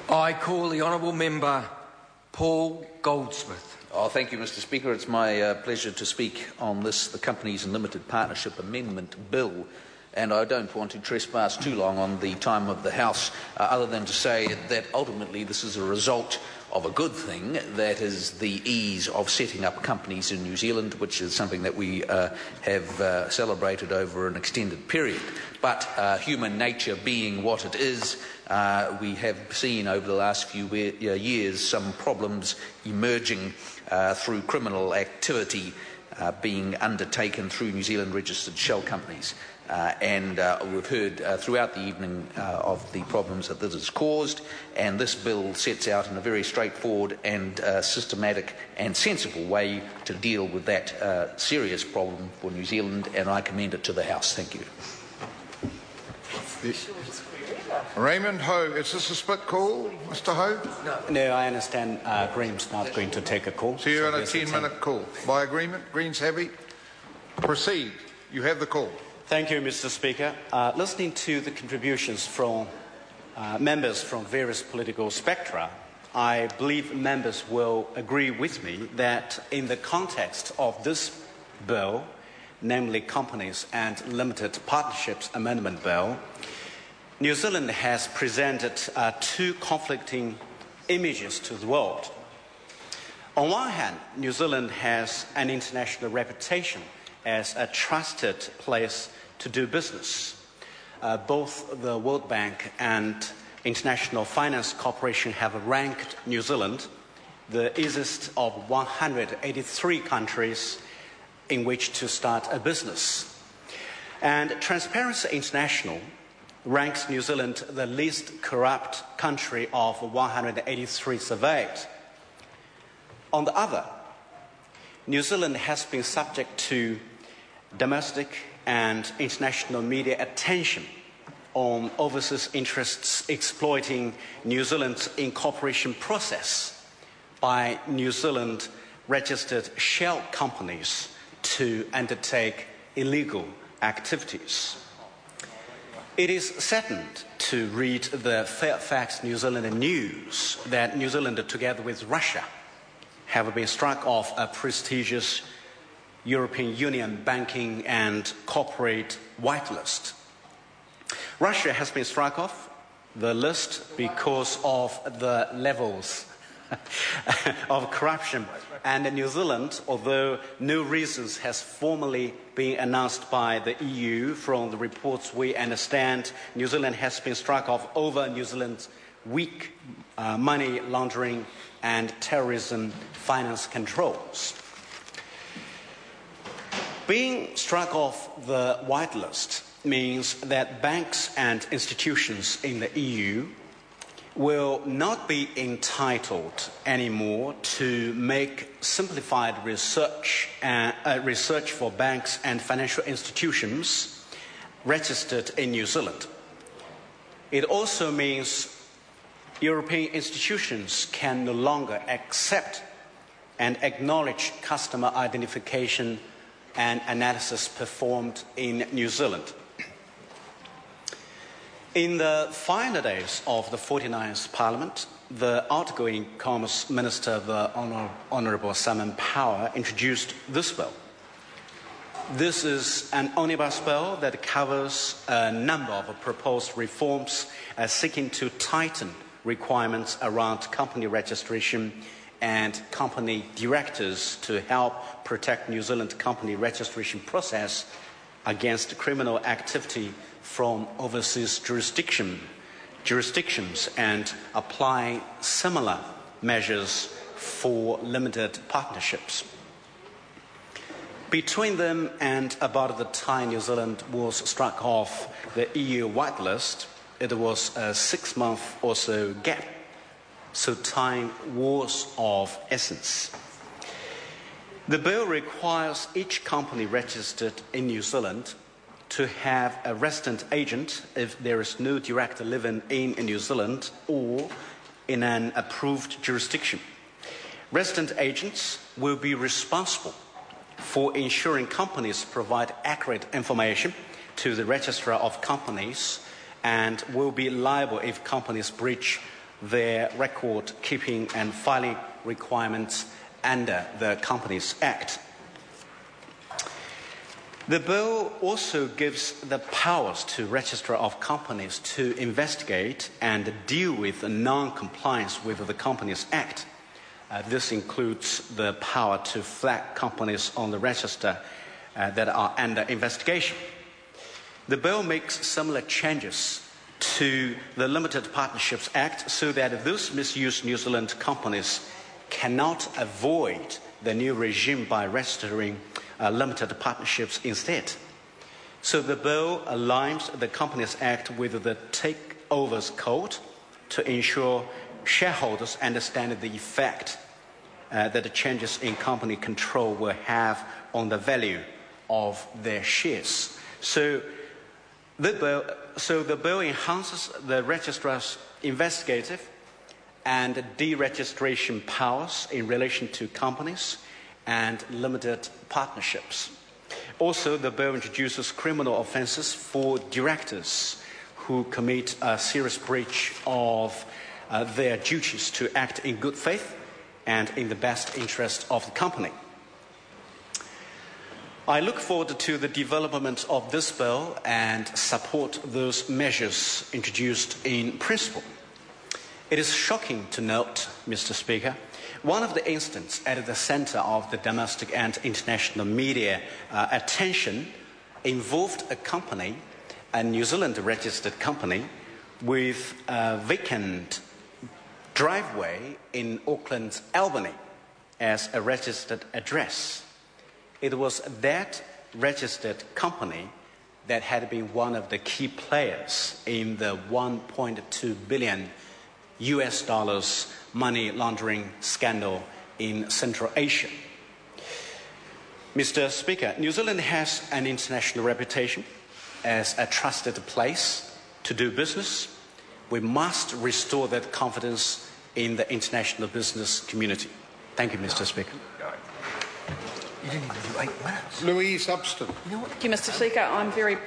I call the honourable member Paul Goldsmith. Oh, thank you, Mr. Speaker. It's my pleasure to speak on this, the Companies and Limited Partnership Amendment Bill. And I don't want to trespass too long on the time of the House, other than to say that ultimately this is a result of a good thing, that is the ease of setting up companies in New Zealand, which is something that we have celebrated over an extended period. But human nature being what it is, we have seen over the last few years some problems emerging through criminal activity being undertaken through New Zealand registered shell companies. And we've heard throughout the evening of the problems that this has caused, and this bill sets out in a very straightforward and systematic and sensible way to deal with that serious problem for New Zealand, and I commend it to the House. Thank you. Raymond Ho, is this a split call, Mr. Ho? No, I understand Graham's not going to take a call. So you're on a 10-minute call. By agreement, Greens have it. Proceed. You have the call. Thank you, Mr. Speaker. Listening to the contributions from members from various political spectra, I believe members will agree with me that in the context of this bill, namely Companies and Limited Partnerships Amendment Bill, New Zealand has presented two conflicting images to the world. On one hand, New Zealand has an international reputation as a trusted place to do business. Both the World Bank and International Finance Corporation have ranked New Zealand the easiest of 183 countries in which to start a business. And Transparency International ranks New Zealand the least corrupt country of 183 surveyed. On the other, New Zealand has been subject to domestic and international media attention on overseas interests exploiting New Zealand's incorporation process by New Zealand registered shell companies to undertake illegal activities. It is saddened to read the Fairfax New Zealand news that New Zealand, together with Russia, have been struck off a prestigious European Union banking and corporate whitelist. Russia has been struck off the list because of the levels of corruption. And New Zealand, although no reasons has formally been announced by the EU, from the reports we understand, New Zealand has been struck off over New Zealand's weak money laundering and terrorism finance controls. Being struck off the whitelist means that banks and institutions in the EU will not be entitled anymore to make simplified research for banks and financial institutions registered in New Zealand. It also means European institutions can no longer accept and acknowledge customer identification and analysis performed in New Zealand. In the final days of the 49th Parliament, the outgoing Commerce Minister, the Honourable Simon Power, introduced this bill. This is an omnibus bill that covers a number of proposed reforms seeking to tighten requirements around company registration and company directors to help protect New Zealand company registration process against criminal activity from overseas jurisdictions and apply similar measures for limited partnerships. Between them and about the time New Zealand was struck off the EU whitelist, it was a 6-month or so gap. So time was of essence. The bill requires each company registered in New Zealand to have a resident agent if there is no director living in New Zealand or in an approved jurisdiction. Resident agents will be responsible for ensuring companies provide accurate information to the Registrar of Companies and will be liable if companies breach their record-keeping and filing requirements under the Companies Act. The bill also gives the powers to Registrar of Companies to investigate and deal with non-compliance with the Companies Act. This includes the power to flag companies on the register that are under investigation. The bill makes similar changes to the Limited Partnerships Act so that those misused New Zealand companies cannot avoid the new regime by registering limited partnerships instead. So the bill aligns the Companies Act with the Takeovers Code to ensure shareholders understand the effect that the changes in company control will have on the value of their shares. So the bill enhances the registrar's investigative and deregistration powers in relation to companies and limited partnerships. Also, the bill introduces criminal offences for directors who commit a serious breach of their duties to act in good faith and in the best interest of the company. I look forward to the development of this bill and support those measures introduced in principle. It is shocking to note, Mr. Speaker, one of the incidents at the centre of the domestic and international media attention involved a company, a New Zealand registered company, with a vacant driveway in Auckland's Albany as a registered address. It was that registered company that had been one of the key players in the $1.2 billion money laundering scandal in Central Asia. Mr. Speaker, New Zealand has an international reputation as a trusted place to do business. We must restore that confidence in the international business community. Thank you, Mr. Speaker. You didn't even do 8 minutes. Louise Upston. Thank you, Mr. Speaker. I'm very